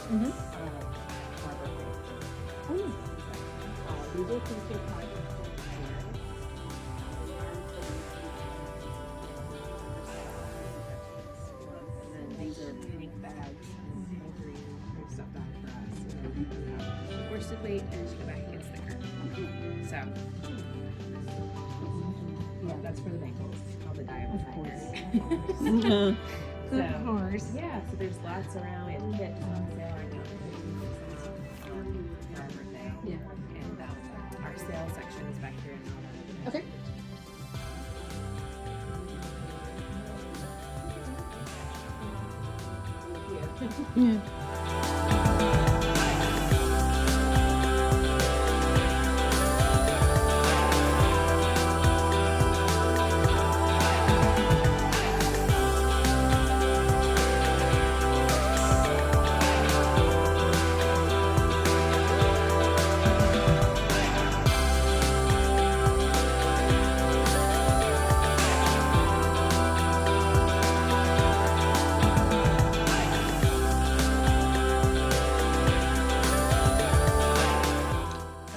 Mm-hmm. For our birthday. Oh. We did come to a party and then these are pink bags and green for stuff out for us. We're just wait and she go back against the curtain. So. Yeah, that's for the bangles, all the diamond Of course. Yeah, so there's lots around. We have kits on sale right now for our birthday. Yeah. And our sales section is back here. Okay. Yeah.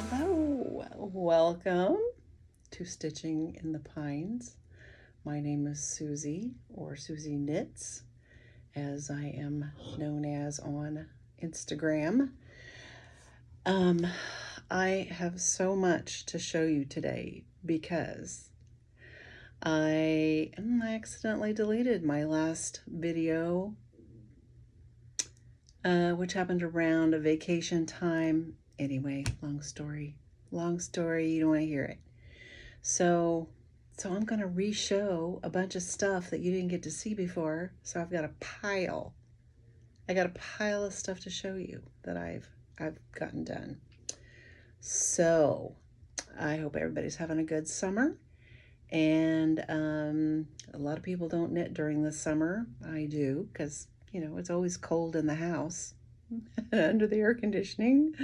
Hello, welcome to Stitching in the Pines. My name is Susie, or Susie Knits, as I am known as on Instagram. I have so much to show you today because I accidentally deleted my last video, which happened around a vacation time. Anyway, long story, you don't want to hear it. So I'm going to re-show a bunch of stuff that you didn't get to see before. So I've got a pile. I got a pile of stuff to show you that I've gotten done. So I hope everybody's having a good summer. And a lot of people don't knit during the summer. I do, because it's always cold in the house under the air conditioning.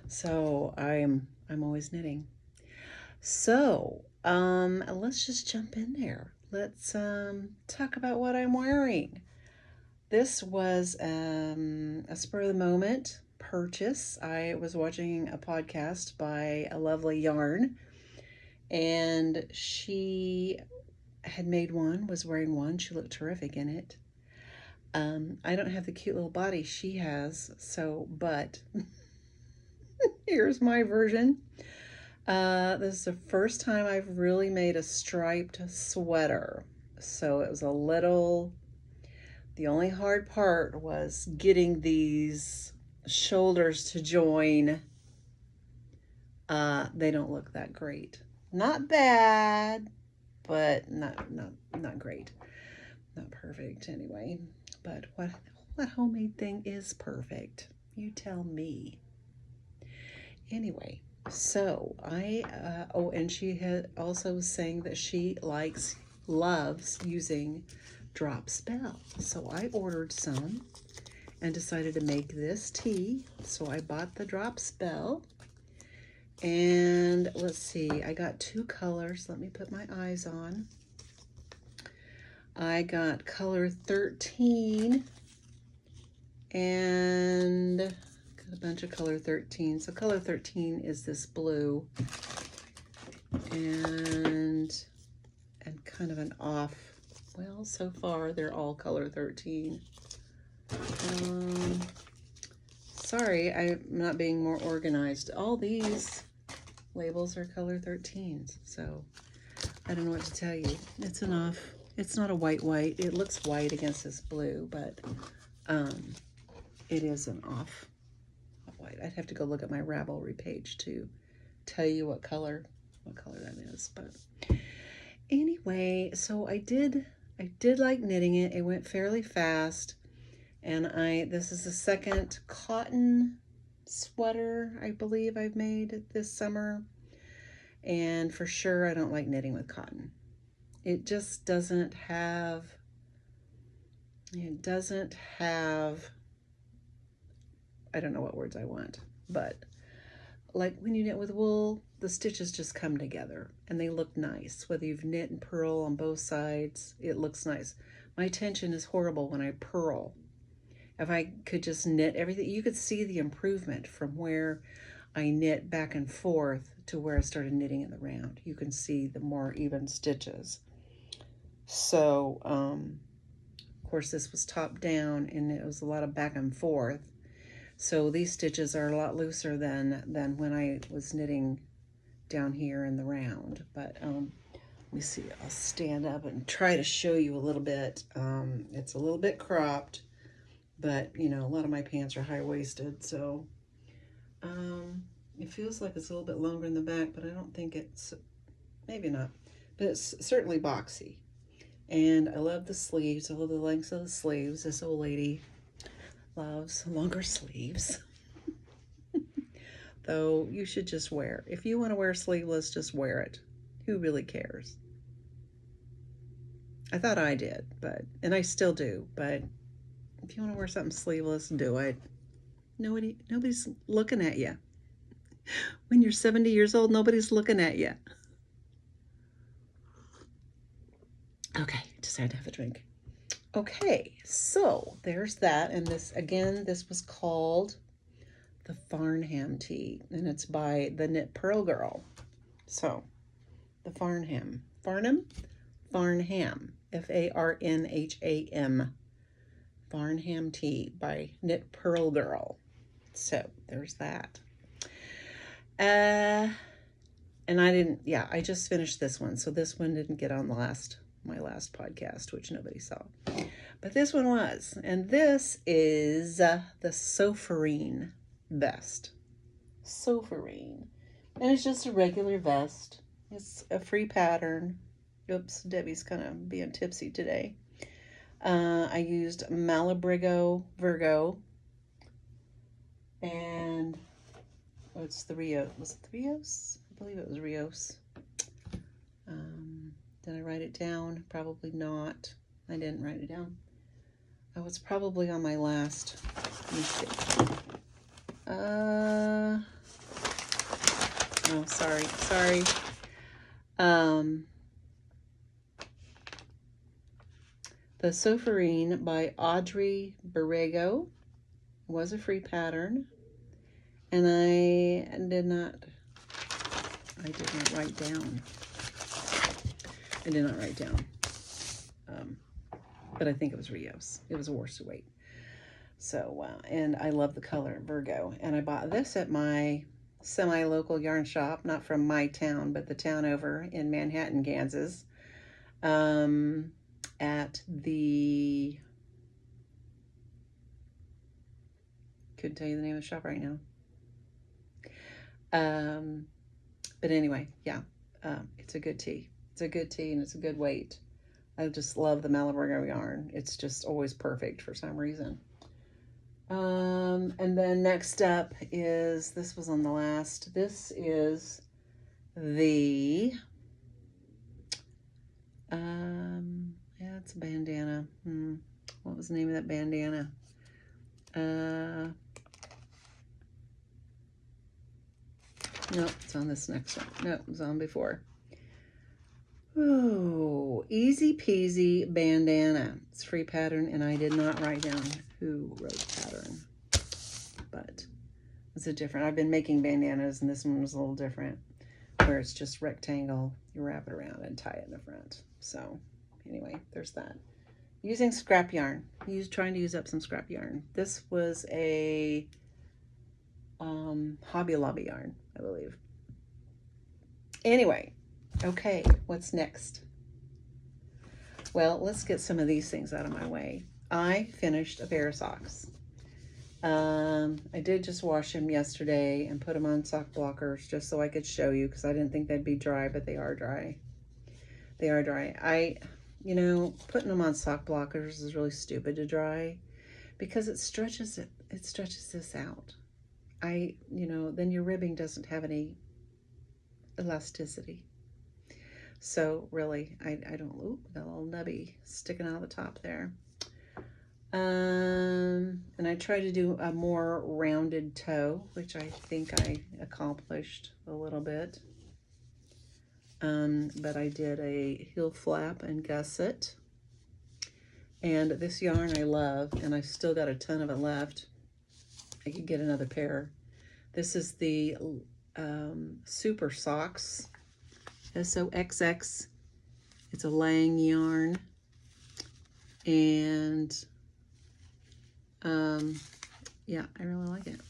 So I'm always knitting. So let's just jump in there. Let's talk about what I'm wearing. This was a spur of the moment purchase. I was watching a podcast by a lovely yarn, and she had made one, was wearing one. She looked terrific in it. I don't have the cute little body she has, but here's my version. This is the first time I've really made a striped sweater. So it was the only hard part was getting these shoulders to join. They don't look that great. Not bad, but not great. Not perfect anyway. But what homemade thing is perfect? You tell me. Anyway, so and she had also saying that she loves using drop spell. So I ordered some and decided to make this tee. So I bought the drop spell. And let's see, I got two colors. Let me put my eyes on. I got color 13 and got a bunch of color 13. So color 13 is this blue and kind of an off. Well, so far they're all color 13. Sorry, I'm not being more organized. All these labels are color 13s, so I don't know what to tell you. It's an off. It's not a white. It looks white against this blue, but it is an off white. I'd have to go look at my Ravelry page to tell you what color that is. But anyway, so I did like knitting it. It went fairly fast, and this is the second cotton sweater I believe I've made this summer, and for sure I don't like knitting with cotton. It just doesn't have I don't know what words I want, but like when you knit with wool, the stitches just come together and they look nice. Whether you've knit and purl on both sides, it looks nice. My tension is horrible when I purl. if I could just knit everything, you could see the improvement from where I knit back and forth to where I started knitting in the round. You can see the more even stitches. So, of course, this was top down and it was a lot of back and forth. So these stitches are a lot looser than when I was knitting down here in the round. But let me see, I'll stand up and try to show you a little bit. It's a little bit cropped, but you know, a lot of my pants are high-waisted, so it feels like it's a little bit longer in the back, but I don't think it's, maybe not, but it's certainly boxy. And I love the sleeves. I love the lengths of the sleeves. This old lady loves longer sleeves. Though you should just wear. If you want to wear sleeveless, just wear it. Who really cares? I thought I did, and I still do, but if you want to wear something sleeveless, do it. Nobody's looking at you. When you're 70 years old, nobody's looking at you. Okay, just had to have a drink. Okay, so there's that. And this, again, this was called the Farnham tee, and it's by the Knit Pearl Girl. So, the Farnham. Farnham? Farnham. Farnham. Farnham tee by Knit Pearl Girl. So, there's that. And I just finished this one. So this one didn't get on my last podcast, which nobody saw. But this one was. And this is the Sofarine vest. Sofarine. And it's just a regular vest. It's a free pattern. Oops, Debbie's kind of being tipsy today. I used Malabrigo Virgo. And it's the Rios. Was it the Rios? I believe it was Rios. Did I write it down? Probably not. I didn't write it down. Oh, it's probably on my last. Let me see. Oh, sorry. The Sofarine by Audrey Borrego was a free pattern. And I did not write down. But I think it was Rios. It was a worsted weight. So, and I love the color Virgo. And I bought this at my semi-local yarn shop, not from my town, but the town over in Manhattan, Kansas. At the, couldn't tell you the name of the shop right now. But anyway, yeah, it's a good tee. It's a good tee and it's a good weight. I just love the Malabrigo yarn. It's just always perfect for some reason. And then next up is, this was on the last, this is the, yeah, it's a bandana. What was the name of that bandana? Nope, it's on this next one. Nope, it was on before. Oh, Easy Peasy Bandana. It's free pattern, and I did not write down who wrote the pattern, but it's a different. I've been making bandanas, and this one was a little different, where it's just rectangle. You wrap it around and tie it in the front. So anyway, there's that. Using scrap yarn. Trying to use up some scrap yarn. This was a Hobby Lobby yarn, I believe. Anyway, okay, what's next? Well, let's get some of these things out of my way. I finished a pair of socks. I did just wash them yesterday and put them on sock blockers just so I could show you, because I didn't think they'd be dry, but they are dry. They are dry. Putting them on sock blockers is really stupid to dry, because it stretches this out. Then your ribbing doesn't have any elasticity. So really, I don't, got a little nubby sticking out of the top there. And I try to do a more rounded toe, which I think I accomplished a little bit. But I did a heel flap and gusset. And this yarn I love, and I've still got a ton of it left. I could get another pair. This is the Super Socks, SOXX. It's a Lang yarn. And yeah, I really like it.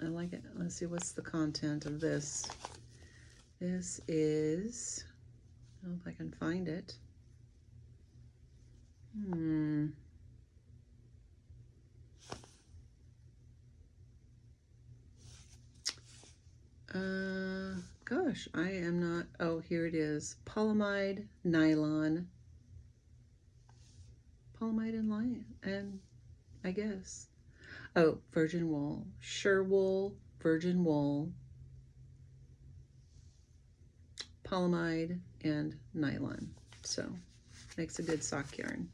I like it. Let's see, what's the content of this? This is, I don't know if I can find it. Gosh, I am not, oh, here it is. Polyamide nylon. Polyamide and lion, and I guess. Oh, virgin wool. Sherwool, virgin wool, polyamide, and nylon. So, makes a good sock yarn.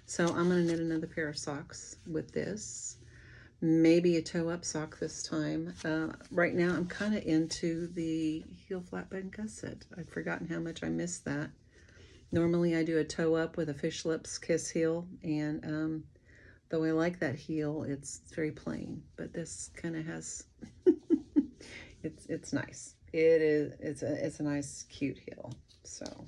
So I'm going to knit another pair of socks with this. Maybe a toe-up sock this time. Right now I'm kind of into the heel flatbed gusset. I've forgotten how much I missed that. Normally I do a toe-up with a fish lips kiss heel, and though I like that heel, it's very plain. But this kind of has, it's nice. It's a nice cute heel. So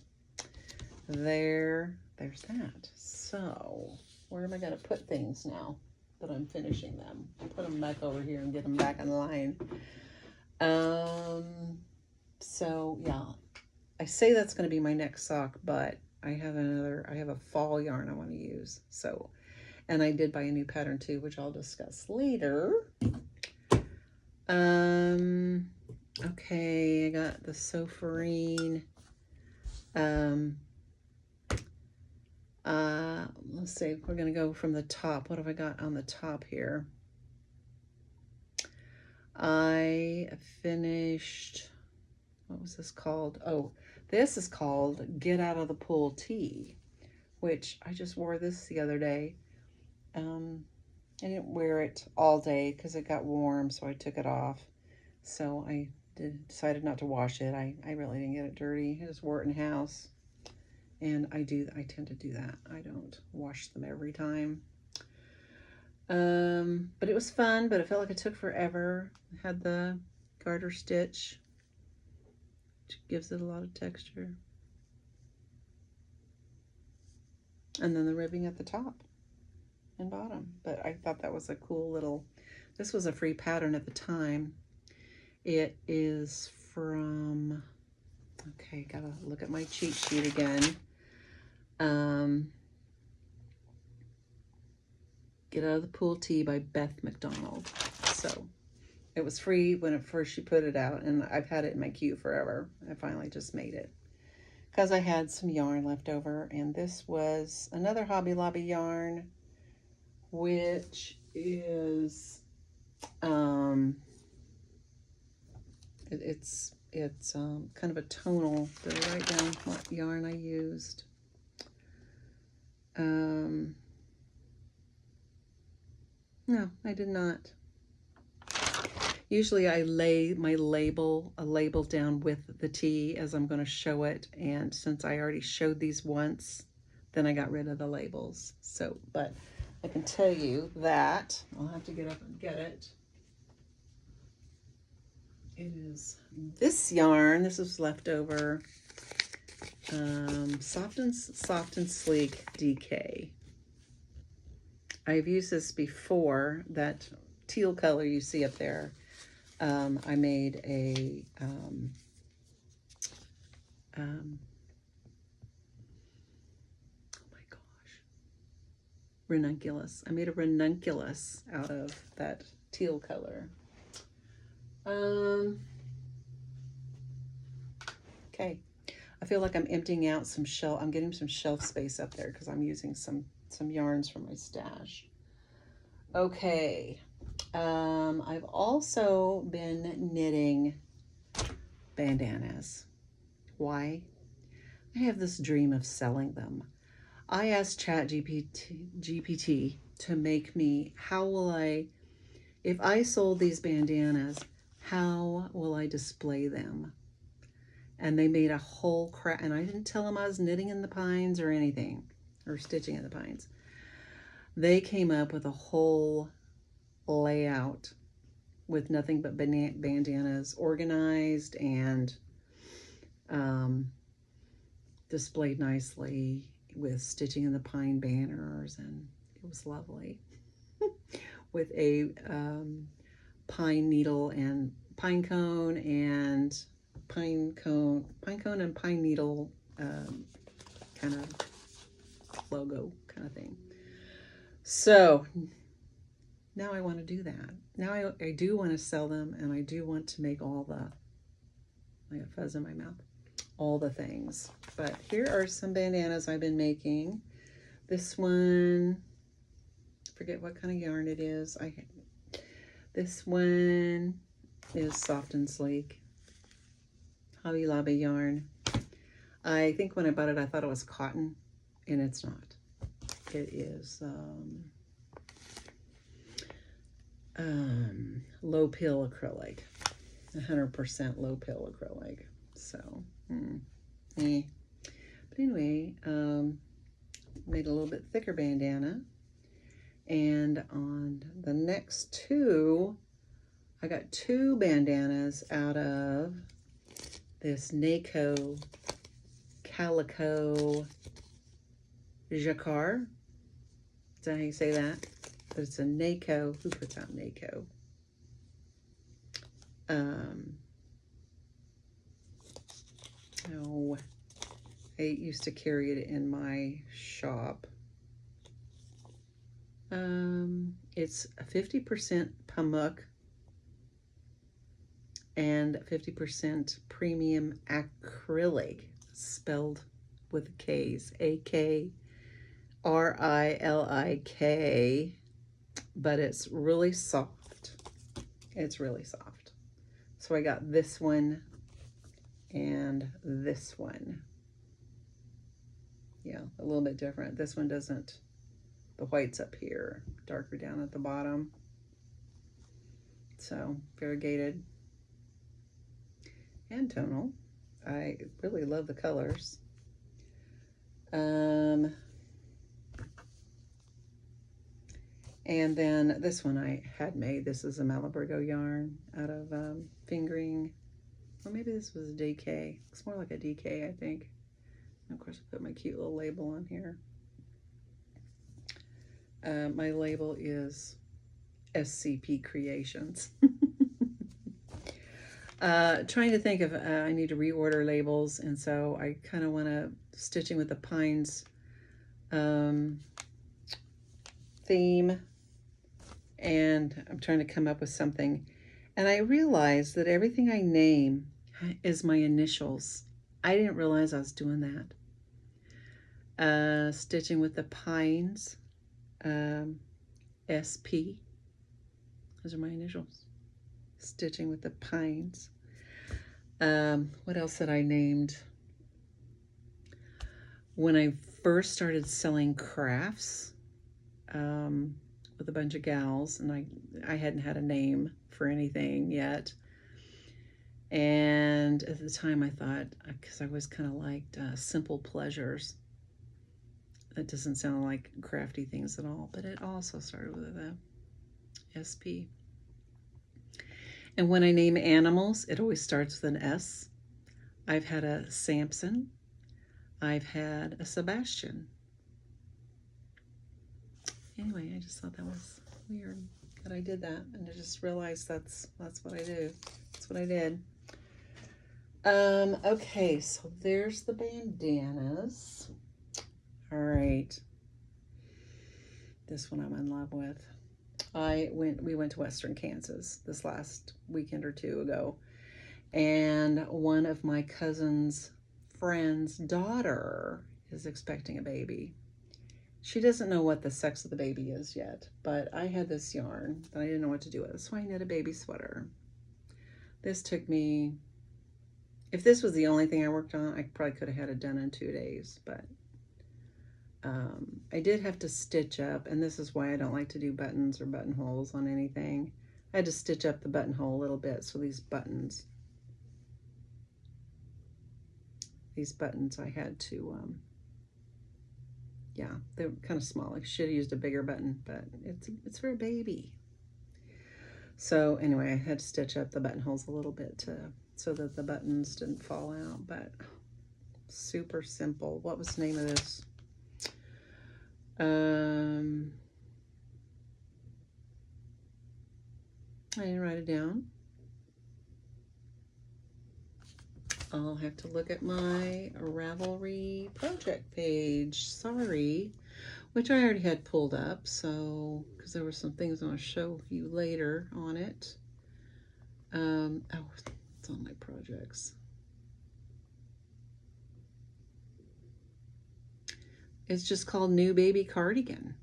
there's that. So where am I going to put things now that I'm finishing them? I'll put them back over here and get them back in line. So yeah, I say that's going to be my next sock, but I have a fall yarn I want to use. So, and I did buy a new pattern too, which I'll discuss later. Okay, I got the Sofarine. Let's see, we're going to go from the top. What have I got on the top here? I finished, what was this called? Oh, this is called Get Out of the Pool Tee, which I just wore this the other day. I didn't wear it all day because it got warm, so I took it off. So I decided not to wash it. I really didn't get it dirty. I just wore it in house. And I tend to do that. I don't wash them every time. But it was fun, but it felt like it took forever. It had the garter stitch, which gives it a lot of texture. And then the ribbing at the top and bottom. But I thought that was a cool little, this was a free pattern at the time. It is from, okay, gotta look at my cheat sheet again. Get Out of the Pool Tee by Beth McDonald. So it was free when she put it out, and I've had it in my queue forever. I finally just made it because I had some yarn left over, and this was another Hobby Lobby yarn, which is it's kind of a tonal. Did I write down what yarn I used? No, I did not. Usually I lay a label down with the tee as I'm going to show it, and since I already showed these once, then I got rid of the labels. So, but I can tell you that I'll have to get up and get it. It is this yarn. This is leftover. Soft and Sleek DK. I've used this before. That teal color you see up there. I made a oh my gosh, ranunculus. I made a ranunculus out of that teal color. Okay, I feel like I'm emptying out some shelf. I'm getting some shelf space up there because I'm using some yarns from my stash. Okay, I've also been knitting bandanas. Why? I have this dream of selling them. I asked ChatGPT to make me, if I sold these bandanas, how will I display them? And they made a whole crap, and I didn't tell them I was knitting in the pines or anything, or stitching in the pines. They came up with a whole layout with nothing but bandanas organized and um, displayed nicely with stitching in the pine banners, and it was lovely. With a pine needle and pine cone and pine cone and pine needle kind of logo kind of thing. So now I want to do that. Now I do want to sell them, and I do want to make all the, I got fuzz in my mouth, all the things. But here are some bandanas I've been making. This one, forget what kind of yarn it is. This one is Soft and Sleek, Hobby Lobby yarn. I think when I bought it, I thought it was cotton, and it's not. It is low pill acrylic, 100% low pill acrylic. So, But anyway, made a little bit thicker bandana. And on the next two, I got two bandanas out of this NACO Calico Jacquard. Is that how you say that? But it's a NACO. Who puts out NACO? Oh, I used to carry it in my shop. It's 50% pamuk and 50% premium acrylic, spelled with K's, AKRILIK, but it's really soft. It's really soft. So I got this one and this one. Yeah, a little bit different. This one doesn't, the white's up here, darker down at the bottom. So variegated and tonal. I really love the colors. And then this one I had made. This is a Malabrigo yarn out of Fingering. Or maybe this was a DK. It's more like a DK, I think. And of course, I put my cute little label on here. My label is SCP Creations. Trying to think if I need to reorder labels, and so I kind of want to Stitching with the Pines theme, and I'm trying to come up with something. And I realized that everything I name is my initials. I didn't realize I was doing that. Stitching with the Pines, SP. Those are my initials. Stitching with the Pines. What else had I named? When I first started selling crafts with a bunch of gals, and I hadn't had a name for anything yet. And at the time I thought, because I always kind of liked Simple Pleasures. That doesn't sound like crafty things at all, but it also started with a SP. And when I name animals, it always starts with an S. I've had a Samson. I've had a Sebastian. Anyway, I just thought that was weird that I did that, and I just realized that's what I do. That's what I did. Okay, so there's the bandanas. All right. This one I'm in love with. We went to Western Kansas this last weekend or two ago, and one of my cousin's friend's daughter is expecting a baby. She doesn't know what the sex of the baby is yet, but I had this yarn that I didn't know what to do with, so I knit a baby sweater. This took me, if this was the only thing I worked on, I probably could have had it done in 2 days, but I did have to stitch up, and this is why I don't like to do buttons or buttonholes on anything. I had to stitch up the buttonhole a little bit, so these buttons I had to yeah, they're kind of small. I should have used a bigger button, but it's for a baby. So anyway, I had to stitch up the buttonholes a little bit so that the buttons didn't fall out, but super simple. What was the name of this? I didn't write it down. I'll have to look at my Ravelry project page. Sorry. Which I already had pulled up, so, because there were some things I want to show you later on it. Oh, it's on my projects. It's just called New Baby Cardigan.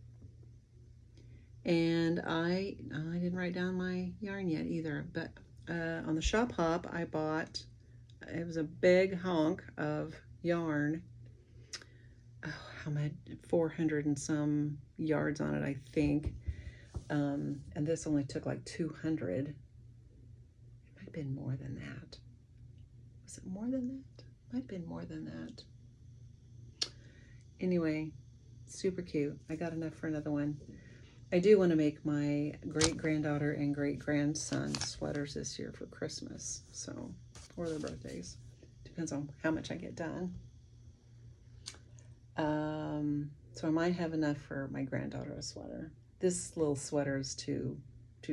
And I didn't write down my yarn yet either, but on the Shop Hop, I bought, it was a big honk of yarn. Oh, how much? 400 and some yards on it, I think. And this only took like 200. It might have been more than that. Was it more than that? Might have been more than that. Anyway, super cute. I got enough for another one. I do want to make my great-granddaughter and great-grandson sweaters this year for Christmas, so, or their birthdays. Depends on how much I get done. So I might have enough for my granddaughter a sweater. This little sweater is too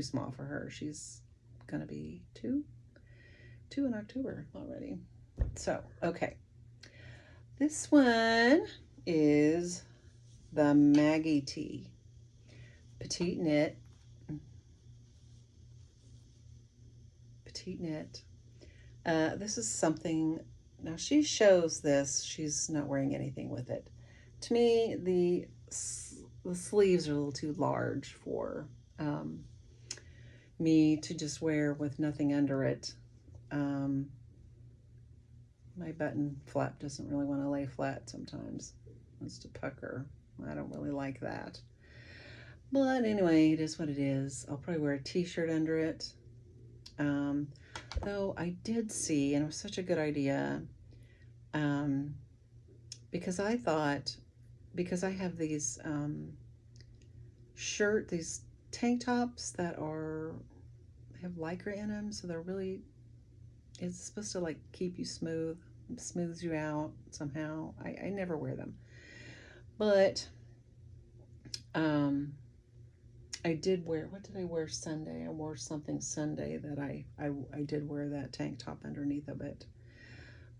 small for her. She's gonna be two in October already. So, okay. This one is the Maggie Tee. Petite knit. Petite knit. This is something, now she shows this, she's not wearing anything with it. To me, the sleeves are a little too large for me to just wear with nothing under it. My button flap doesn't really want to lay flat sometimes. It wants to pucker. I don't really like that. But anyway, it is what it is. I'll probably wear a t-shirt under it. Though I did see, and it was such a good idea, because I thought, because I have these these tank tops that have lycra in them, so they're really, it's supposed to like keep you smooths you out somehow. I never wear them, but I did wear, what did I wear Sunday? I wore something Sunday that I did wear that tank top underneath of it.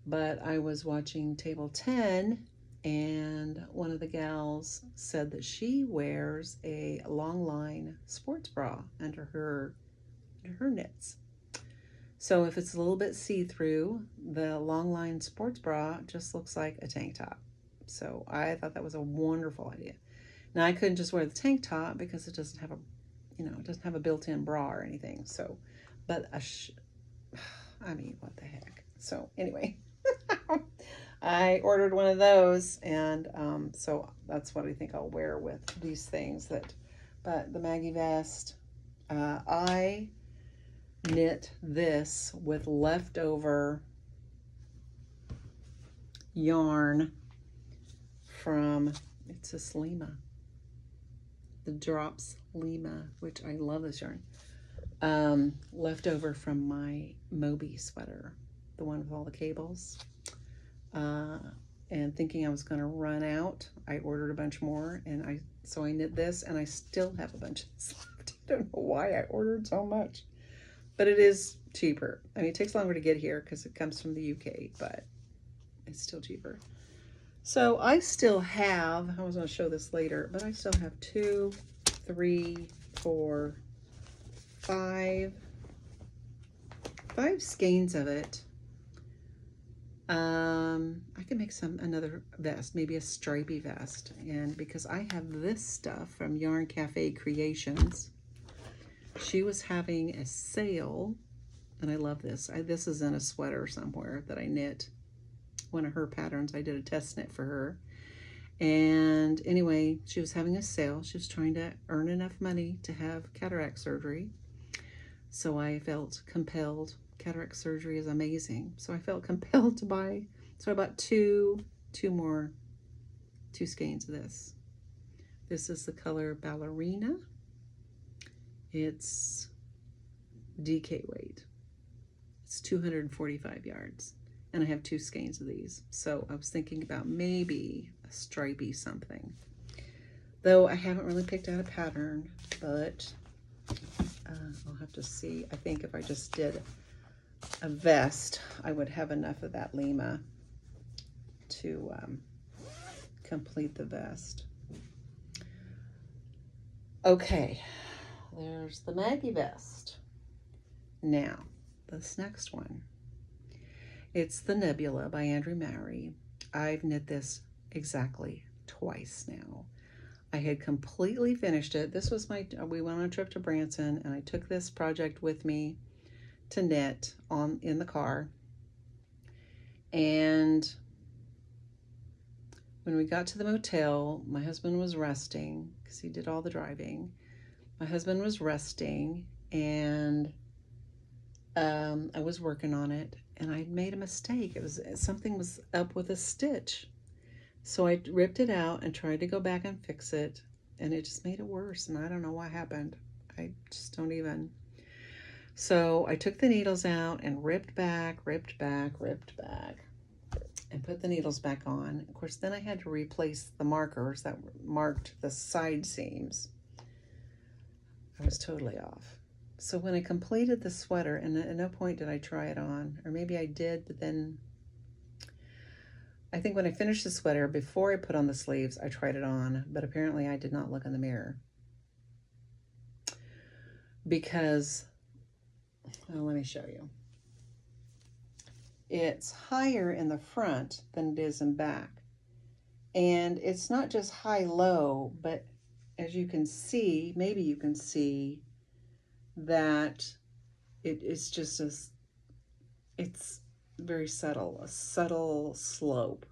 But I was watching Table 10, and one of the gals said that she wears a long line sports bra under her knits. So if it's a little bit see-through, the long line sports bra just looks like a tank top. So I thought that was a wonderful idea. Now I couldn't just wear the tank top because it doesn't have a built-in bra or anything. So, but I mean, what the heck? So anyway, I ordered one of those, and so that's what I think I'll wear with these things. But the Maggie vest, I knit this with leftover yarn from, it's a Lima, the Drops Lima, which I love this yarn, leftover from my Moby sweater, the one with all the cables, and thinking I was going to run out, I ordered a bunch more, and so I knit this, and I still have a bunch of this left. I don't know why I ordered so much, but it is cheaper. I mean, it takes longer to get here because it comes from the UK, but it's still cheaper. So I still have, I was going to show this later, but I still have 2, 3, 4, 5 skeins of it. I can make another vest, maybe a stripy vest. And because I have this stuff from Yarn Cafe Creations, she was having a sale, and I love this. This is in a sweater somewhere that I knit. One of her patterns, I did a test knit for her. And anyway, she was having a sale. She was trying to earn enough money to have cataract surgery. So I felt compelled. Cataract surgery is amazing. So I felt compelled to buy. So I bought two more 2 skeins of this. This is the color Ballerina. It's DK weight. It's 245 yards. And I have 2 skeins of these. So I was thinking about maybe a stripey something. Though I haven't really picked out a pattern, but I'll have to see. I think if I just did a vest, I would have enough of that Lima to complete the vest. Okay, there's the Maggie vest. Now, this next one. It's the Nebula by Andrew Mowry. I've knit this exactly twice now. I had completely finished it. This was we went on a trip to Branson, and I took this project with me to knit in the car. And when we got to the motel, my husband was resting because he did all the driving. My husband was resting, and I was working on it, and I made a mistake. Something was up with a stitch. So I ripped it out and tried to go back and fix it, and it just made it worse, and I don't know what happened. I just don't even. So I took the needles out and ripped back, and put the needles back on. Of course, then I had to replace the markers that marked the side seams. I was totally off. So when I completed the sweater, and at no point did I try it on, or maybe I did, but then I think when I finished the sweater, before I put on the sleeves, I tried it on, but apparently I did not look in the mirror. Because, well, let me show you. It's higher in the front than it is in back. And it's not just high-low, but as you can see, maybe you can see that it's just it's very subtle, a subtle slope.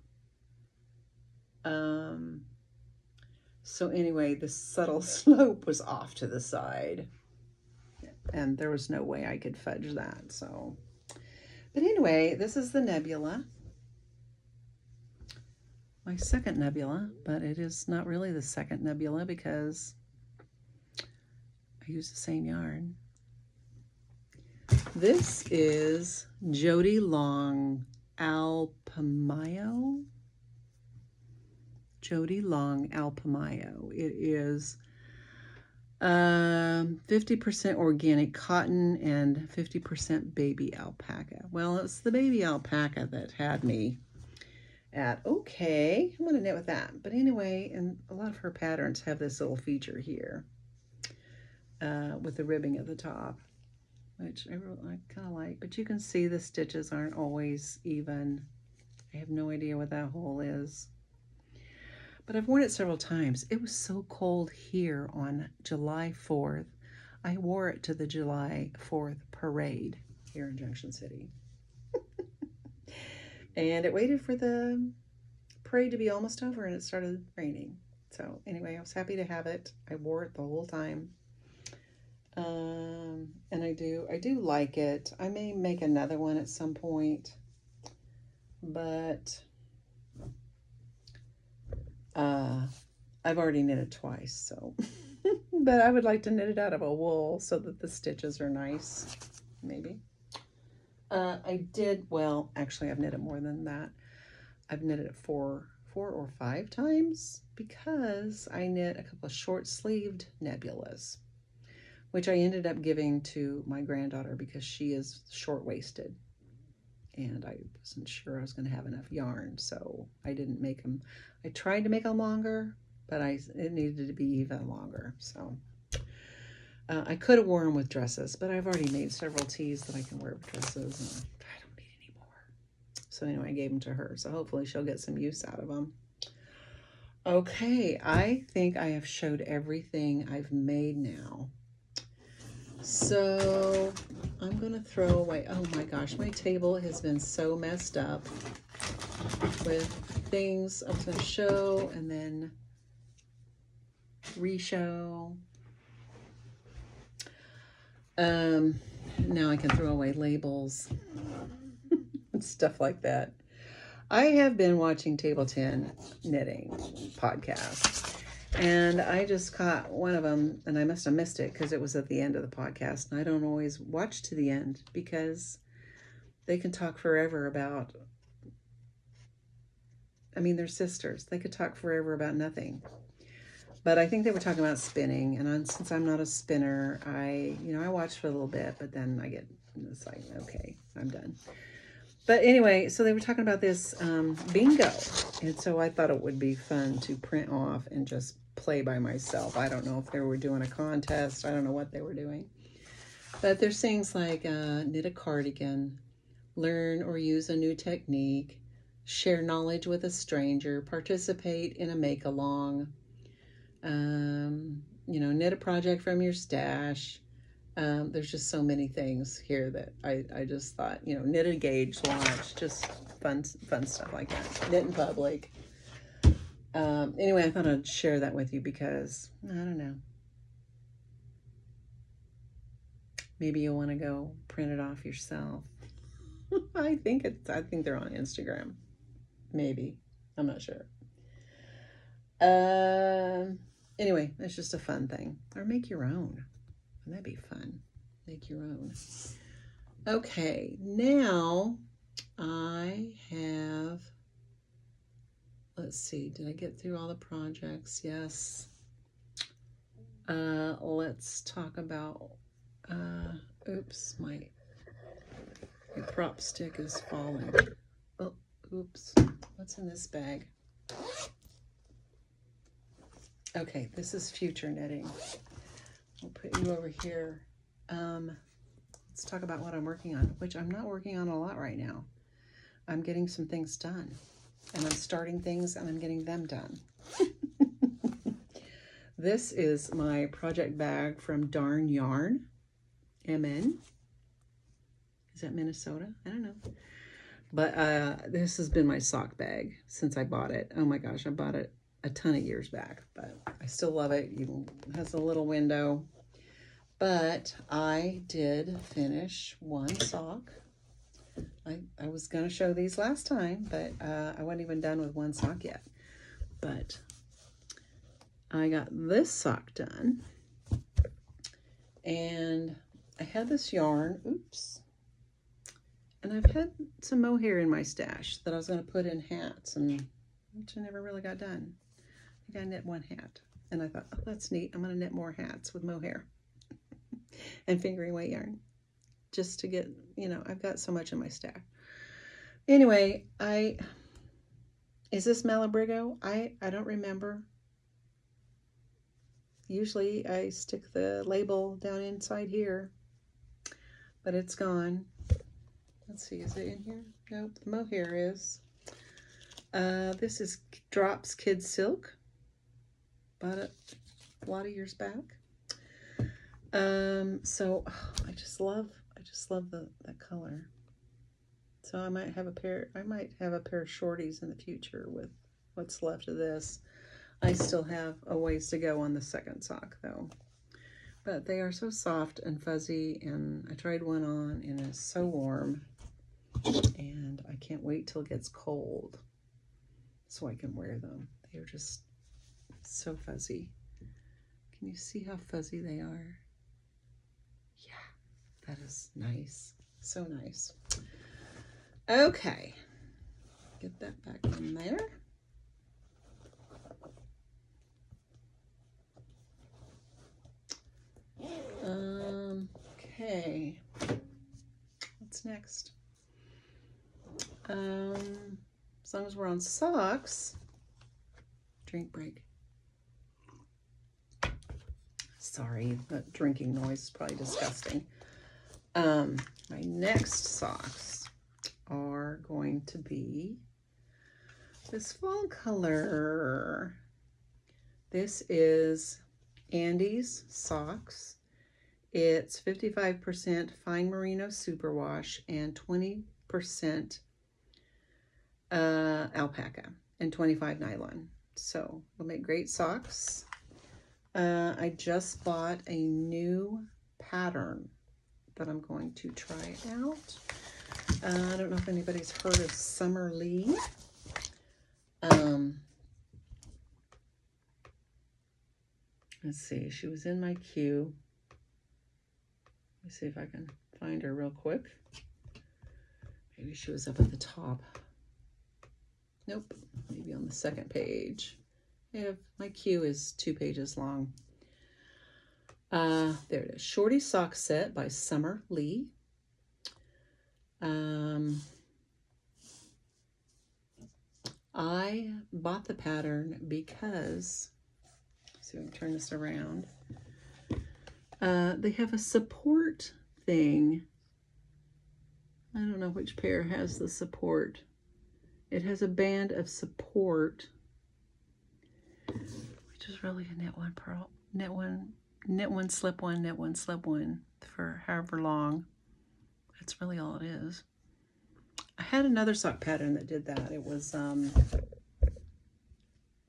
So anyway, the subtle slope was off to the side, and there was no way I could fudge that. So, but anyway, this is the Nebula, my second Nebula, but it is not really the second Nebula because I use the same yarn. This is Jody Long Alpamayo. Jody Long Alpamayo. It is 50% organic cotton and 50% baby alpaca. Well, it's the baby alpaca that had me at, okay, I'm going to knit with that. But anyway, and a lot of her patterns have this little feature here with the ribbing at the top, which I kind of like. But you can see the stitches aren't always even. I have no idea what that hole is. But I've worn it several times. It was so cold here on July 4th. I wore it to the July 4th parade here in Junction City. And it waited for the parade to be almost over, and it started raining. So anyway, I was happy to have it. I wore it the whole time. And I do like it. I may make another one at some point, but I've already knit it twice, so. But I would like to knit it out of a wool so that the stitches are nice, maybe. Well, actually I've knit it more than that. I've knit it 4 or 5 times because I knit a couple of short-sleeved nebulas, which I ended up giving to my granddaughter because she is short-waisted. And I wasn't sure I was going to have enough yarn, so I didn't make them. I tried to make them longer, but it needed to be even longer. So I could have worn them with dresses, but I've already made several tees that I can wear with dresses, and I don't need any more. So anyway, I gave them to her, so hopefully she'll get some use out of them. Okay, I think I have showed everything I've made now. So I'm going to throw away, oh my gosh, my table has been so messed up with things I was going to show and then re-show. Now I can throw away labels and stuff like that. I have been watching Table 10 knitting podcast, and I just caught one of them, and I must have missed it because it was at the end of the podcast, and I don't always watch to the end because they can talk forever about, I mean, they're sisters. They could talk forever about nothing. But I think they were talking about spinning, and since I'm not a spinner, I watched for a little bit, but then it's like, okay, I'm done. But anyway, so they were talking about this bingo, and so I thought it would be fun to print off and just play by myself. I don't know if they were doing a contest. I don't know what they were doing. But there's things like knit a cardigan, learn or use a new technique, share knowledge with a stranger, participate in a make-along, knit a project from your stash. There's just so many things here that I just thought, knit a gauge launch, just fun stuff like that. Knit in public. Anyway, I thought I'd share that with you because, I don't know. Maybe you'll want to go print it off yourself. I think they're on Instagram. Maybe. I'm not sure. Anyway, it's just a fun thing. Or make your own. That'd be fun. Make your own. Okay, now I have, let's see, did I get through all the projects? Yes. Let's talk about, oops, my prop stick is falling. Oh, oops. What's in this bag? Okay, this is future knitting. I'll put you over here. Let's talk about what I'm working on, which I'm not working on a lot right now. I'm getting some things done, and I'm starting things, and I'm getting them done. This is my project bag from Darn Yarn, MN. Is that Minnesota? I don't know. But this has been my sock bag since I bought it. Oh my gosh, I bought it a ton of years back, but I still love it. It has a little window. But I did finish one sock. I was going to show these last time, but I wasn't even done with one sock yet. But I got this sock done. And I had this yarn. Oops. And I've had some mohair in my stash that I was going to put in hats, and which I never really got done. I think I knit one hat. And I thought, oh, that's neat. I'm going to knit more hats with mohair and fingering weight yarn just to get, I've got so much in my stack. Anyway, is this Malabrigo? I don't remember. Usually I stick the label down inside here, but it's gone. Let's see, is it in here? Nope, the mohair is. This is Drops Kid Silk. Bought it a lot of years back. So I just love that color. So I might have a pair of shorties in the future with what's left of this. I still have a ways to go on the second sock though. But they are so soft and fuzzy, and I tried one on and it's so warm. And I can't wait till it gets cold so I can wear them. They're just so fuzzy. Can you see how fuzzy they are? Yeah, that is nice. So nice. Okay, get that back in there. Okay, what's next? As long as we're on socks, drink break. Sorry, that drinking noise is probably disgusting. My next socks are going to be this fall color. This is Andy's Socks. It's 55% fine merino superwash and 20% alpaca and 25 nylon. So it'll make great socks. I just bought a new pattern that I'm going to try out. I don't know if anybody's heard of Summer Lee. Let's see. She was in my queue. Let me see if I can find her real quick. Maybe she was up at the top. Nope. Maybe on the second page. My queue is 2 pages long. There it is. Shorty Sock Set by Summer Lee. I bought the pattern because, let's see if I can turn this around. They have a support thing. I don't know which pair has the support. It has a band of support, which is really a knit one, purl, knit one, slip one, knit one, slip one for however long. That's really all it is. I had another sock pattern that did that. It was, I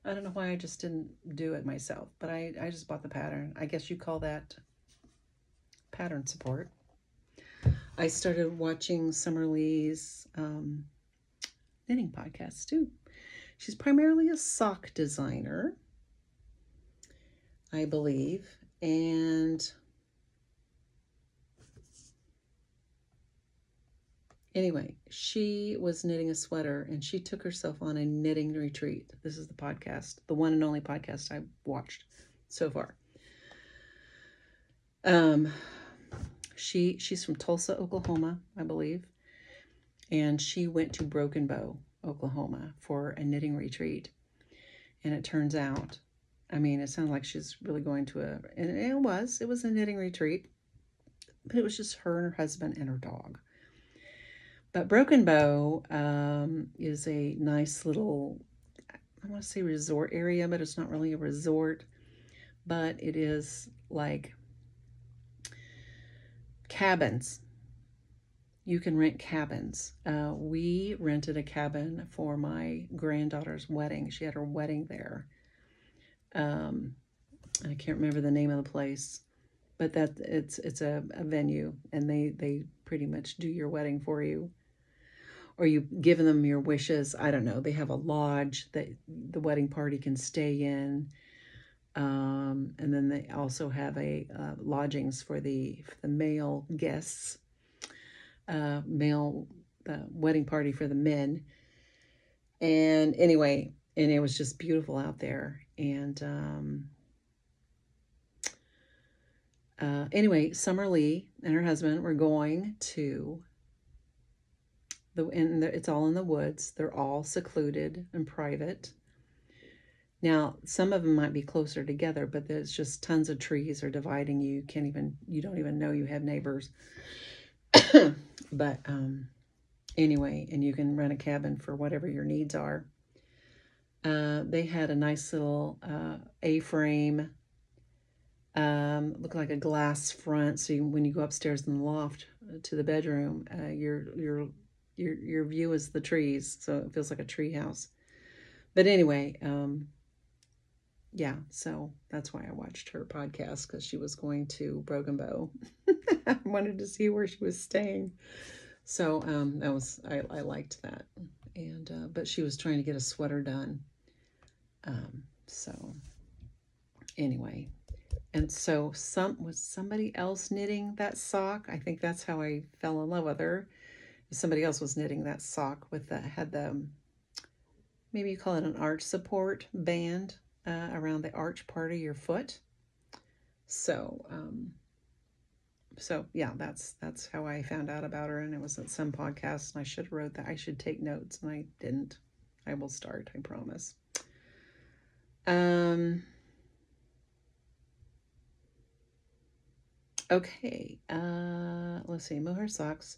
don't know why I just didn't do it myself, but I just bought the pattern. I guess you call that pattern support. I started watching Summer Lee's knitting podcasts too. She's primarily a sock designer, I believe, and anyway, she was knitting a sweater and she took herself on a knitting retreat. This is the podcast, the one and only podcast I've watched so far. She's from Tulsa, Oklahoma, I believe. And she went to Broken Bow, Oklahoma for a knitting retreat. And it turns out, I mean, it sounded like she's really going to and it was a knitting retreat, but it was just her and her husband and her dog. But Broken Bow is a nice little, I want to say resort area, but it's not really a resort, but it is like cabins. You can rent cabins. We rented a cabin for my granddaughter's wedding. She had her wedding there. I can't remember the name of the place, but it's a venue, and they pretty much do your wedding for you, or you give them your wishes. I don't know. They have a lodge that the wedding party can stay in. And then they also have lodgings for the male guests, the wedding party for the men. And anyway, and it was just beautiful out there. And anyway, Summer Lee and her husband were going to it's all in the woods. They're all secluded and private. Now, some of them might be closer together, but there's just tons of trees are dividing you. You don't even know you have neighbors. But anyway, and you can rent a cabin for whatever your needs are. They had a nice little A-frame, looked like a glass front. So when you go upstairs in the loft to the bedroom, your view is the trees, so it feels like a tree house. But anyway, yeah, so that's why I watched her podcast, because she was going to Broken Bow. I wanted to see where she was staying. So I liked that. And but she was trying to get a sweater done. So anyway, and so was somebody else knitting that sock. I think that's how I fell in love with her. Somebody else was knitting that sock had the, maybe you call it an arch support band around the arch part of your foot. So yeah, that's how I found out about her, and it was at some podcast, and I should have wrote that. I should take notes, and I didn't. I will start, I promise. Okay, let's see, mohair socks.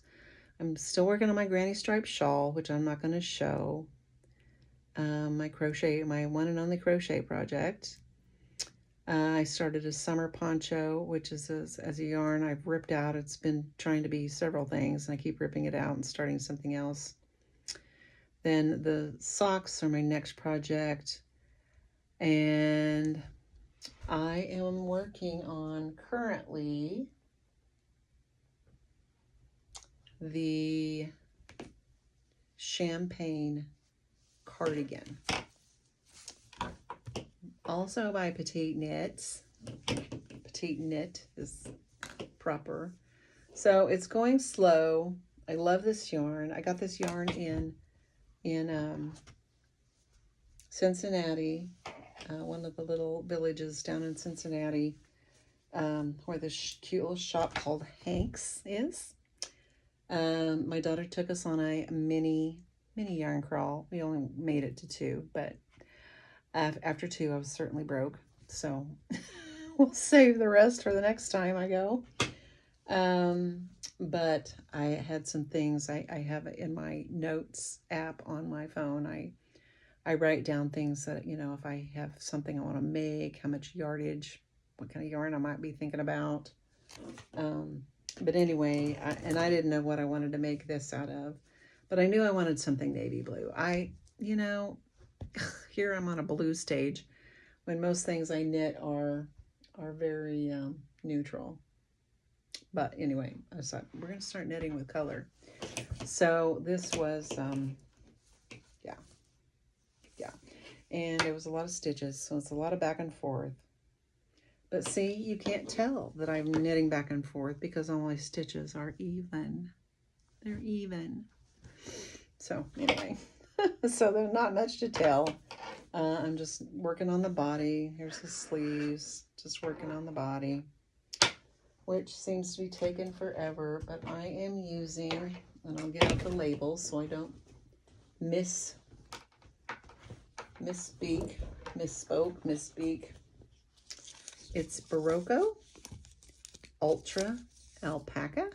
I'm still working on my granny stripe shawl, which I'm not going to show. My one and only crochet project. I started a summer poncho, which is as a yarn I've ripped out. It's been trying to be several things, and I keep ripping it out and starting something else. Then the socks are my next project. And I am working on currently the champagne cardigan. also by Petite Knits. Petite Knit is proper. So it's going slow. I love this yarn. I got this yarn in Cincinnati, one of the little villages down in Cincinnati, where this cute little shop called Hank's is. My daughter took us on a mini yarn crawl. We only made it to 2, but after 2, I was certainly broke. So we'll save the rest for the next time I go. But I had some things I have in my notes app on my phone. I write down things that, if I have something I want to make, how much yardage, what kind of yarn I might be thinking about. But anyway, I didn't know what I wanted to make this out of, but I knew I wanted something navy blue. Here I'm on a blue stage when most things I knit are very neutral. But anyway, I thought we're going to start knitting with color. So this was, and it was a lot of stitches. So it's a lot of back and forth. But see, you can't tell that I'm knitting back and forth because all my stitches are even. They're even. So anyway, so there's not much to tell. I'm just working on the body. Here's the sleeves, just working on the body, which seems to be taking forever, but I am using, and I'll get out the labels so I don't misspeak. It's Barocco Ultra Alpaca.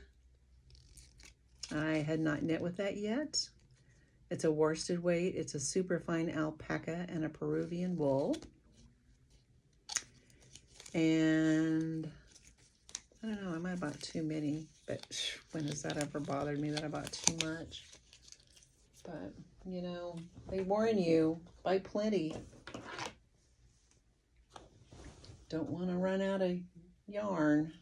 I had not knit with that yet. It's a worsted weight. It's a superfine alpaca and a Peruvian wool. And I don't know, I might have bought too many, but when has that ever bothered me that I bought too much? But, they warn you, buy plenty. Don't want to run out of yarn.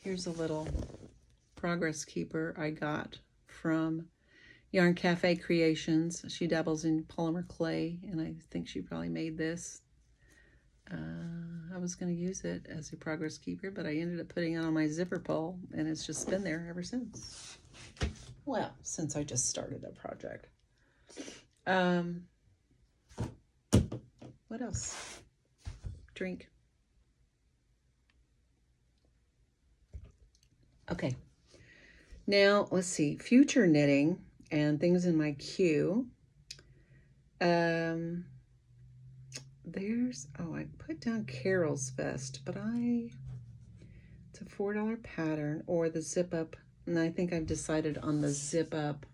Here's a little progress keeper I got from Yarn Cafe Creations. She dabbles in polymer clay, and I think she probably made this. I was going to use it as a progress keeper, but I ended up putting it on my zipper pull, and it's just been there ever since. Well, since I just started a project. What else? Drink. Okay. Now, let's see. Future knitting and things in my queue. I put down Carol's Vest, but it's a $4 pattern, or the zip up, and I think I've decided on the zip up.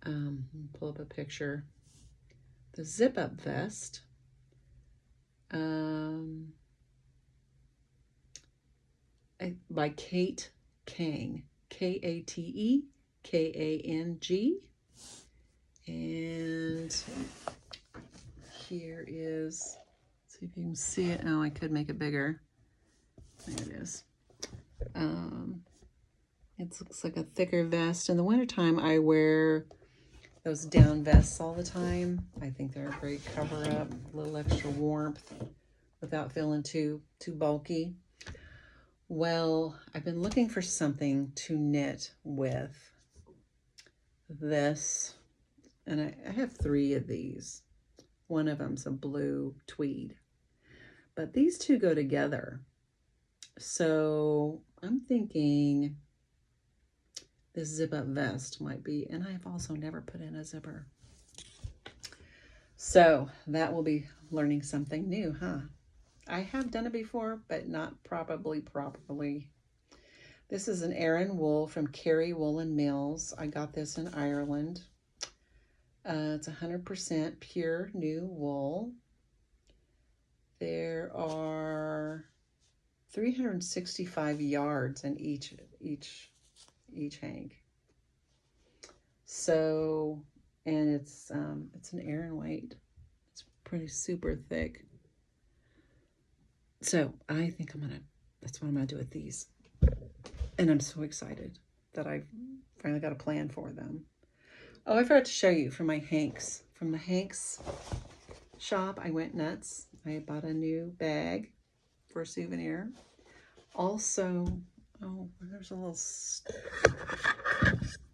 Pull up a picture. The zip up vest. By Kate Kang. Katekang. And here is, let's see if you can see it. Oh, I could make it bigger. There it is. It looks like a thicker vest. In the wintertime, I wear those down vests all the time. I think they're a great cover up, a little extra warmth without feeling too bulky. Well, I've been looking for something to knit with this, and I have 3 of these. One of them's a blue tweed, but these 2 go together. So I'm thinking this zip up vest might be, and I've also never put in a zipper. So that will be learning something new, huh? I have done it before, but not probably properly. This is an Aran wool from Kerry Woolen Mills. I got this in Ireland. It's 100% pure new wool. There are 365 yards in each hank. So, and it's an Aran weight. It's pretty super thick. So I think that's what I'm gonna do with these. And I'm so excited that I've finally got a plan for them. Oh, I forgot to show you from my Hanks. From the Hanks shop, I went nuts. I bought a new bag for a souvenir. Also, oh, there's a little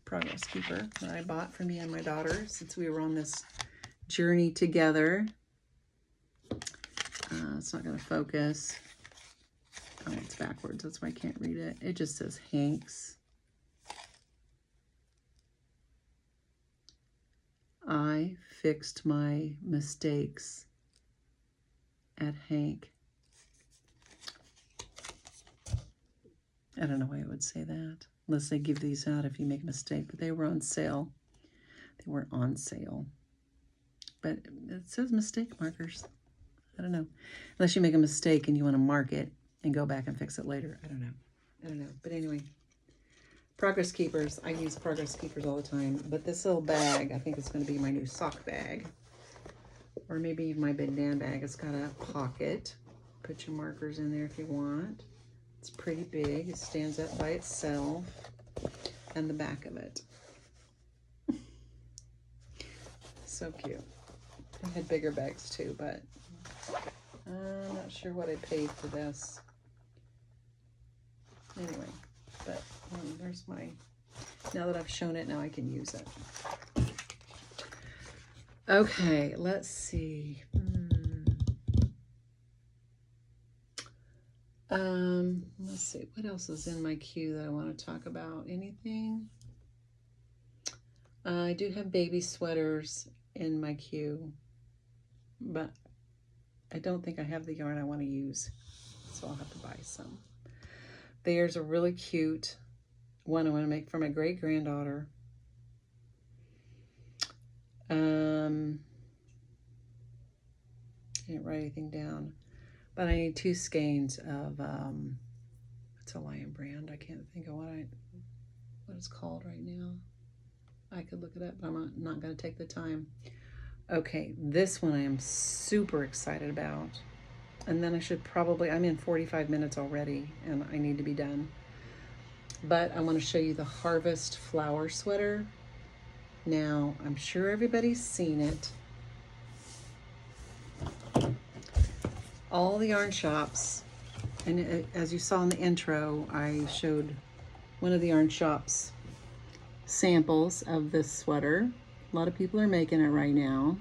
progress keeper that I bought for me and my daughter since we were on this journey together. It's not going to focus. Oh, it's backwards. That's why I can't read it. It just says Hanks. I fixed my mistakes at Hank. I don't know why I would say that. Unless they give these out if you make a mistake. But they were on sale. They weren't on sale. But it says mistake markers. I don't know. Unless you make a mistake and you want to mark it and go back and fix it later. I don't know. But anyway. Progress keepers. I use progress keepers all the time. But this little bag, I think it's going to be my new sock bag. Or maybe my bandana bag. It's got a pocket. Put your markers in there if you want. It's pretty big. It stands up by itself. And the back of it. So cute. I had bigger bags too, but I'm not sure what I paid for this. Anyway, but there's my, now that I've shown it, now I can use it. Okay, let's see. Let's see, what else is in my queue that I want to talk about? Anything? I do have baby sweaters in my queue, but I don't think I have the yarn I want to use, so I'll have to buy some. There's a really cute one I want to make for my great-granddaughter. I didn't write anything down, but I need 2 skeins of, it's a Lion brand. I can't think of what it's called right now. I could look it up, but I'm not going to take the time. Okay, this one I am super excited about. And then I should probably, I'm in 45 minutes already, and I need to be done. But I want to show you the Harvest Flower Sweater. Now, I'm sure everybody's seen it. All the yarn shops, and as you saw in the intro, I showed one of the yarn shops samples of this sweater. A lot of people are making it right now.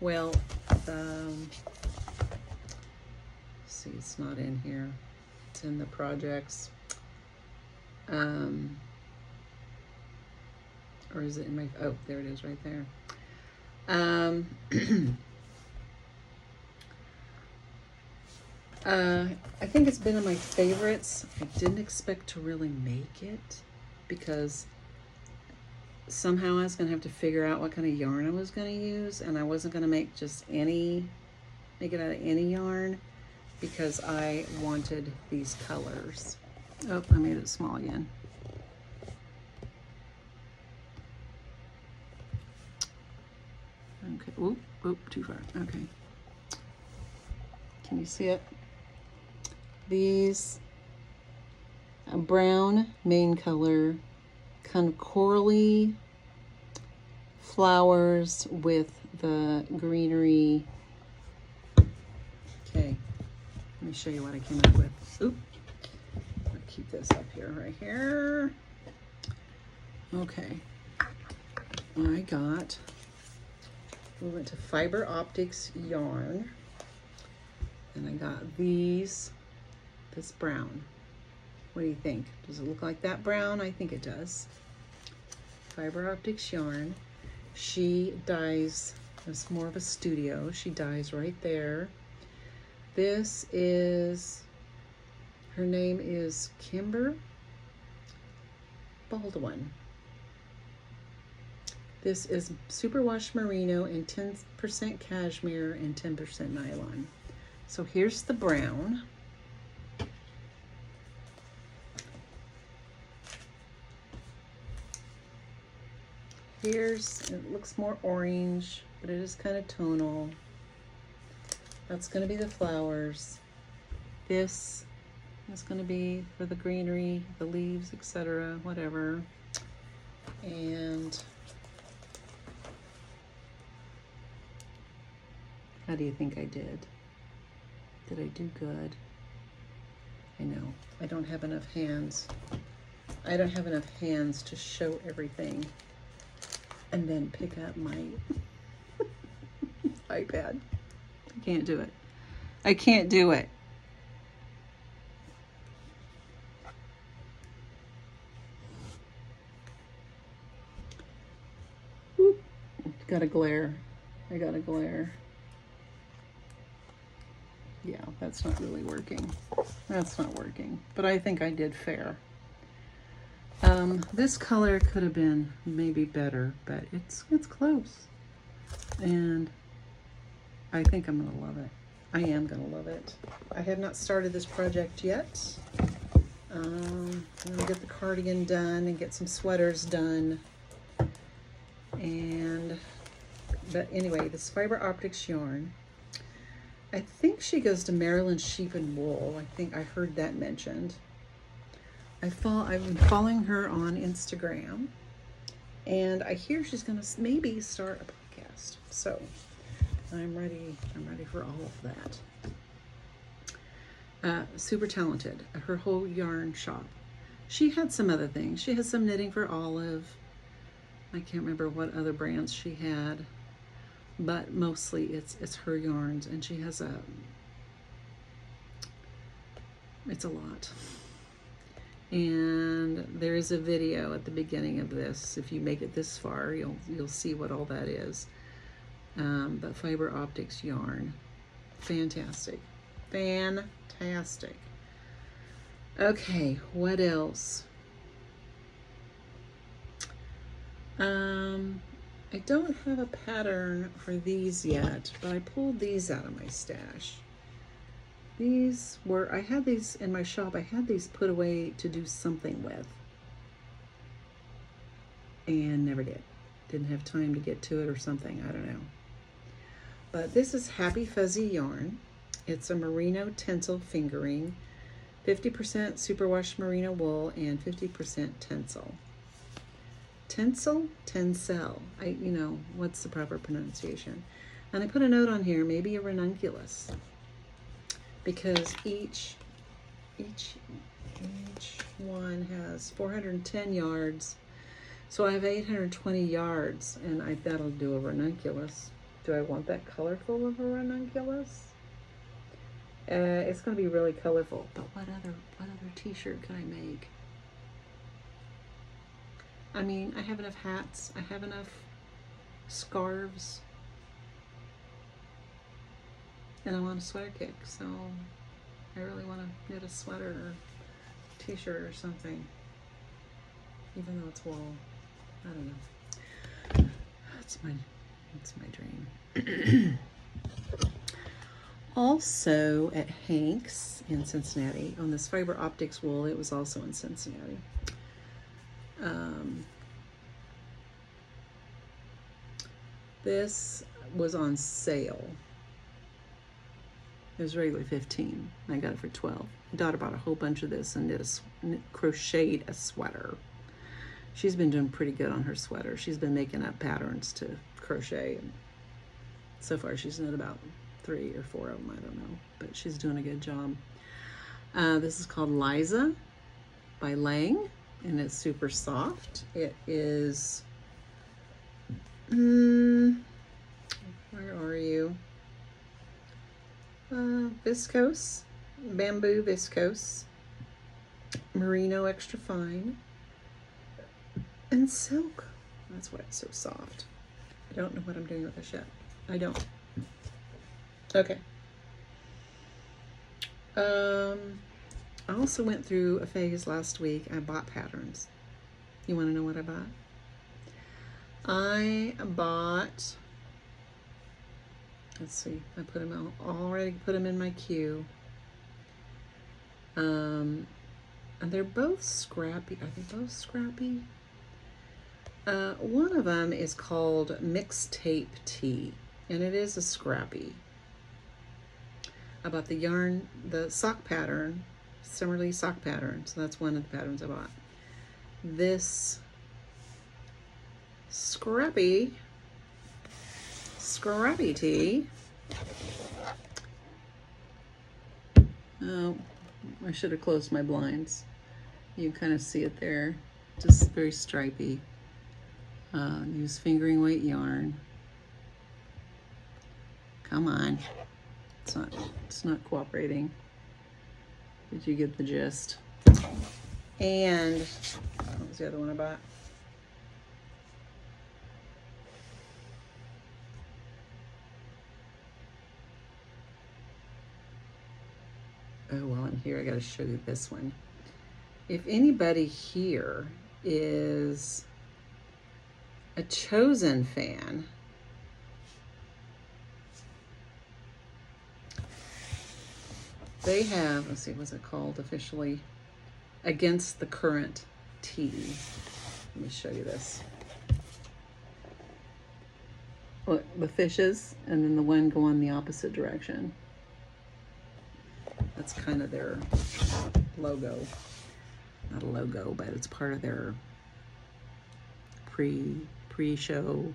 Well, see, it's not in here. It's in the projects. Or is it in my, oh, there it is right there. I think it's been in my favorites. I didn't expect to really make it because somehow I was going to have to figure out what kind of yarn I was going to use, and I wasn't going to make make it out of any yarn because I wanted these colors. Oh, I made it small again. Okay, oop, too far. Okay. Can you see it? These brown main color, kind of corally flowers with the greenery. Okay, let me show you what I came up with. Oop, I'll keep this up here, right here. Okay, we went to Fiber Optics yarn, and I got this brown. What do you think? Does it look like that brown? I think it does. Fiber Optics yarn. She dyes, it's more of a studio. She dyes right there. This is, her name is Kimber Baldwin. This is superwash merino and 10% cashmere and 10% nylon. So here's the brown. It looks more orange, but it is kind of tonal. That's going to be the flowers. This is going to be for the greenery, the leaves, etc., whatever. And How do you think I did? Did I do good? I know, I don't have enough hands. I don't have enough hands to show everything and then pick up my iPad. I can't do it. I can't do it. Whoop. Got a glare. I got a glare. Yeah, that's not really working. That's not working. But I think I did fair. This color could have been maybe better, but it's close. And I think I'm gonna love it. I am gonna love it. I have not started this project yet. I'm gonna get the cardigan done and get some sweaters done. But anyway, this Fiber Optics yarn. I think she goes to Maryland Sheep and Wool. I think I heard that mentioned. I've been following her on Instagram, and I hear she's gonna maybe start a podcast. So I'm ready for all of that. Super talented. Her whole yarn shop. She had some other things. She has some knitting for Olive. I can't remember what other brands she had, but mostly it's her yarns, and she has it's a lot. And there is a video at the beginning of this. If you make it this far, you'll see what all that is. But Fiber Optics yarn, fantastic, fantastic. Okay, what else? I don't have a pattern for these yet, but I pulled these out of my stash. I had these in my shop. I had these put away to do something with, and never did. Didn't have time to get to it or something, I don't know. But this is Happy Fuzzy yarn. It's a merino tencel fingering, 50% superwash merino wool and 50% tencel. Tencel. What's the proper pronunciation? And I put a note on here, maybe a ranunculus, because each one has 410 yards. So I have 820 yards, and that'll do a ranunculus. Do I want that colorful of a ranunculus? It's going to be really colorful. But what other t-shirt can I make? I mean, I have enough hats. I have enough scarves. And I want a sweater kick, so I really want to knit a sweater or t-shirt or something. Even though it's wool. I don't know. That's my dream. Also at Hank's in Cincinnati, on this Fiber Optics wool, it was also in Cincinnati. This was on sale. It was regularly $15. I got it for $12. My daughter bought a whole bunch of this and crocheted a sweater. She's been doing pretty good on her sweater. She's been making up patterns to crochet, and so far she's knit about 3 or 4 of them, I don't know, but she's doing a good job. This is called Liza by Lang, and it's super soft. It is, where are you? Viscose, bamboo viscose, merino extra fine, and silk. That's why it's so soft. I don't know what I'm doing with this yet. I don't. Okay. I also went through a phase last week. I bought patterns. You want to know what I bought? I bought, let's see, I put them already put them in my queue. And they're both scrappy. Are they both scrappy? One of them is called Mixtape Tee, and it is a scrappy. I bought the yarn, the sock pattern, Summerlee sock pattern, so that's one of the patterns I bought. This scrappy tee Oh, I should have closed my blinds. You can kind of see it there. Just very stripy. Use fingering weight yarn. Come on. It's not cooperating. Did you get the gist? And what was the other one I bought? Oh, well, in here I got to show you this one. If anybody here is a Chosen fan, they have, let's see, what's it called officially? Against the Current Tea. Let me show you this. Look, the fishes, and then the one go on the opposite direction. That's kind of their logo. Not a logo, but it's part of their pre-show,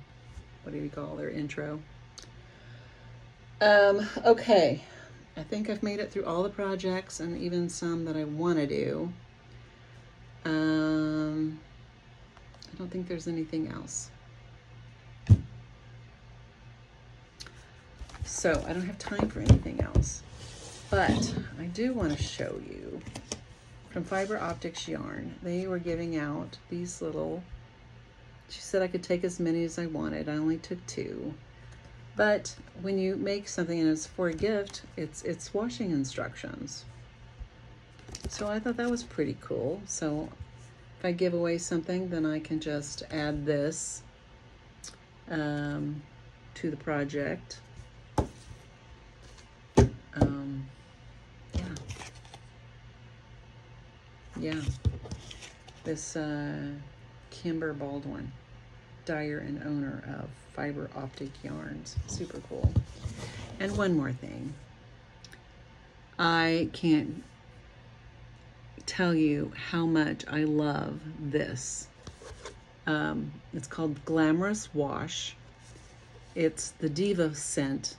what do you call their intro? Okay. I think I've made it through all the projects and even some that I want to do. I don't think there's anything else. So I don't have time for anything else. But I do want to show you from Fiber Optics Yarn. They were giving out these little, she said I could take as many as I wanted. I only took 2. But when you make something and it's for a gift, it's washing instructions. So I thought that was pretty cool. So if I give away something, then I can just add this to the project. Yeah. This Kimber Baldwin, dyer and owner of Fiber Optic Yarns. Super cool. And one more thing. I can't tell you how much I love this. It's called Glamorous Wash. It's the Diva scent.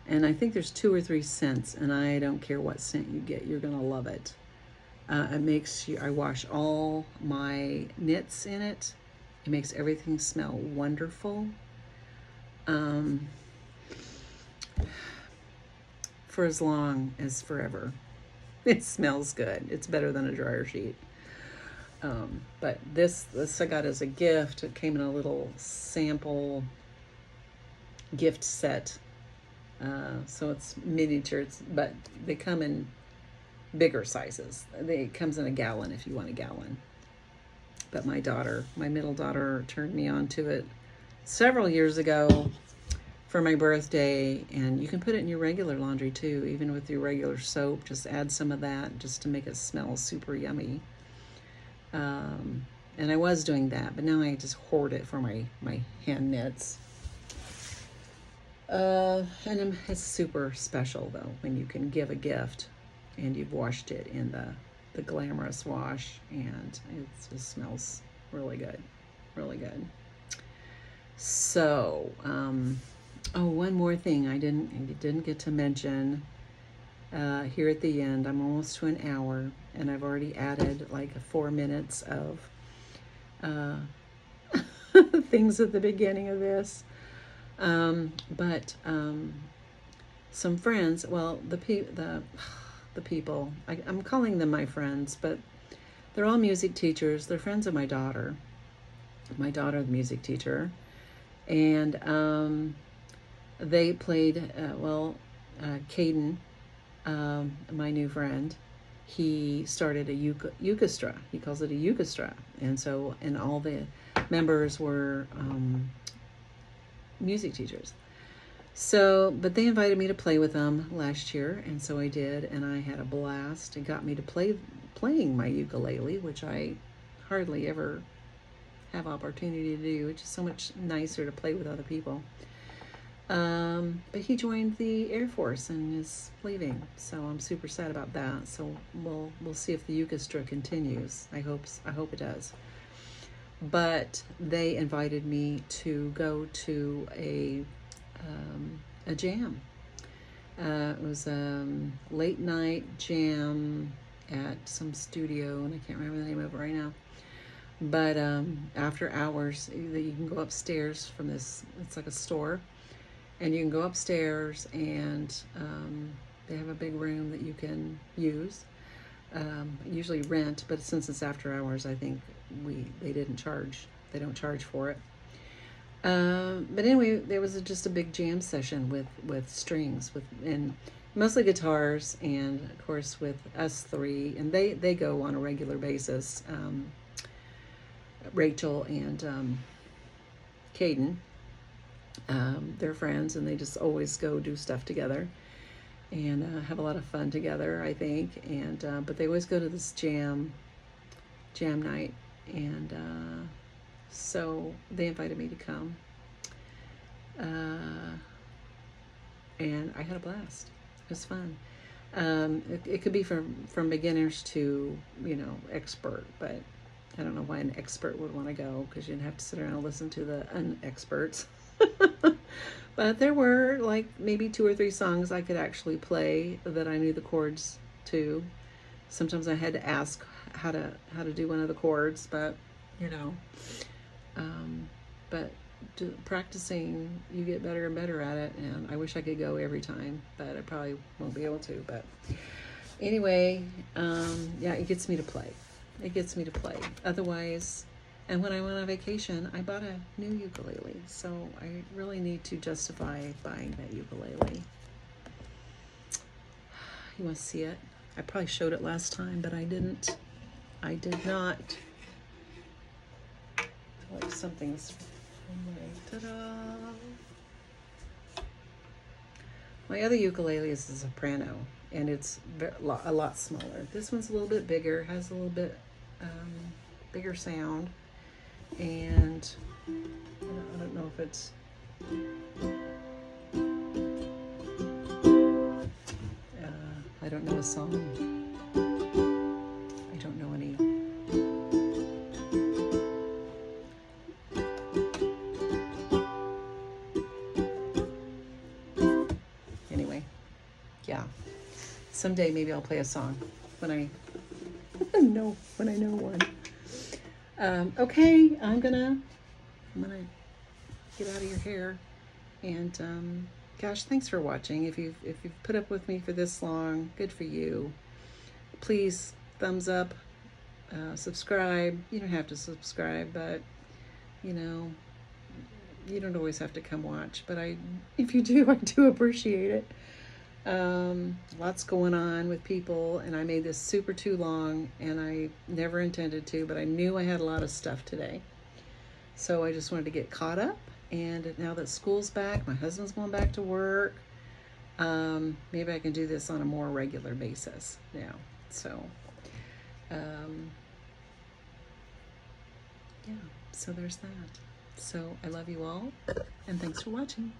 And I think there's 2 or 3 scents, and I don't care what scent you get. You're going to love it. It makes you, I wash all my knits in it. It makes everything smell wonderful. For as long as forever. It smells good. It's better than a dryer sheet. But this I got as a gift. It came in a little sample gift set. So it's miniatures, but they come in bigger sizes. It comes in a gallon if you want a gallon. But my middle daughter turned me on to it several years ago for my birthday, and you can put it in your regular laundry too, even with your regular soap. Just add some of that just to make it smell super yummy. And I was doing that, but now I just hoard it for my hand knits. And it's super special though when you can give a gift and you've washed it in the Glamorous Wash, and it just smells really good, really good. So, oh, one more thing I didn't get to mention here at the end. I'm almost to an hour, and I've already added like 4 minutes of things at the beginning of this. But some friends, well, the people, I'm calling them my friends, but they're all music teachers. They're friends of my daughter, the music teacher. And they played, Caden, my new friend, he started a Ukestra. He calls it a Ukestra. And all the members were music teachers. So, but they invited me to play with them last year, and so I did, and I had a blast. It got me to playing my ukulele, which I hardly ever have opportunity to do, which is so much nicer to play with other people. But he joined the Air Force and is leaving, so I'm super sad about that. So we'll see if the Ukestra continues. I hope it does. But they invited me to go to a jam It was late night jam at some studio, and I can't remember the name of it right now. But after hours, you can go upstairs from this. It's like a store, and you can go upstairs, and they have a big room that you can use. Usually rent, but since it's after hours, I think they didn't charge. They don't charge for it. But anyway, there was just a big jam session with strings, and mostly guitars, and of course with us three, and they go on a regular basis. Rachel and Caden, they're friends, and they just always go do stuff together, and have a lot of fun together, I think. And but they always go to this jam night, and so they invited me to come, and I had a blast. It was fun. It could be from beginners to expert, but I don't know why an expert would want to go, because you'd have to sit around and listen to the unexperts. But there were like maybe 2 or 3 songs I could actually play that I knew the chords to. Sometimes I had to ask how to do one of the chords, but but practicing, you get better and better at it. And I wish I could go every time, but I probably won't be able to. But anyway, yeah, it gets me to play. It gets me to play. Otherwise, and when I went on vacation, I bought a new ukulele. So I really need to justify buying that ukulele. You want to see it? I probably showed it last time, but I didn't. I did not. Like something's. Ta-da! My other ukulele is a soprano, and it's a lot smaller. This one's a little bit bigger, has a little bit bigger sound, and I don't know if it's I don't know a song. I don't know any. Anyway, yeah. Someday maybe I'll play a song when I know one. Okay, I'm gonna get out of your hair, and gosh, thanks for watching. If you've put up with me for this long, good for you. Please thumbs up, subscribe. You don't have to subscribe, but you don't always have to come watch. But if you do, I do appreciate it. Lots going on with people, and I made this super too long, and I never intended to, but I knew I had a lot of stuff today. So I just wanted to get caught up, and now that school's back, my husband's going back to work, maybe I can do this on a more regular basis now. So, yeah, so there's that. So I love you all, and thanks for watching.